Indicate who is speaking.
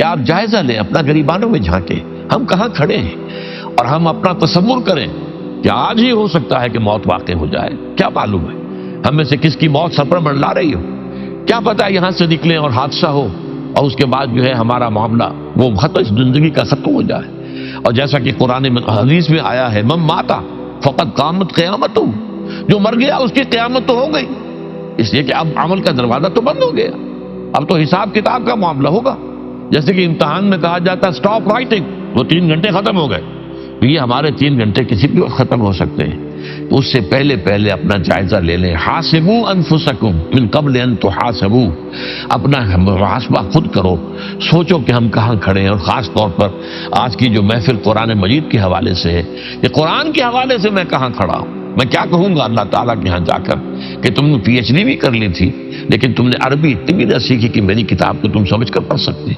Speaker 1: कि आप जायजा लें, अपना गरीबानों में झांके, हम कहाँ खड़े हैं, और हम अपना तसव्वुर करें कि आज ही हो सकता है कि मौत वाक़ई हो जाए। क्या मालूम है हम में से किसकी मौत सर पर मंडला रही हो, क्या पता यहां से निकले और हादसा हो और उसके बाद जो है हमारा मामला वो खत्म, जिंदगी का खत्म हो जाए। और जैसा कि कुरान में हदीस में आया है, मम माता फकत कामत क़यामत, जो मर गया उसकी क़यामत तो हो गई, इसलिए कि अब अमल का दरवाजा तो बंद हो गया, अब तो हिसाब किताब का मामला होगा। जैसे कि इम्तिहान में कहा जाता है स्टॉप राइटिंग, वो 3 घंटे खत्म हो गए, तो ये हमारे 3 घंटे किसी भी वक्त खत्म हो सकते हैं। तो उससे पहले पहले अपना जायजा ले लें। हासिबू अनफुसकुम मिन कब्ल अन तुहासबू, अपना मुहासबा खुद करो, सोचो कि हम कहाँ खड़े हैं। और खास तौर पर आज की जो महफिल कुरान मजीद के हवाले से है, ये कुरान के हवाले से मैं कहाँ खड़ा हूँ। मैं क्या कहूंगा अल्लाह ताला के यहाँ जाकर कि तुमने PhD भी कर ली थी, लेकिन तुमने अरबी इतनी भी न सीखी कि मेरी किताब को तुम समझ कर पढ़ सकते।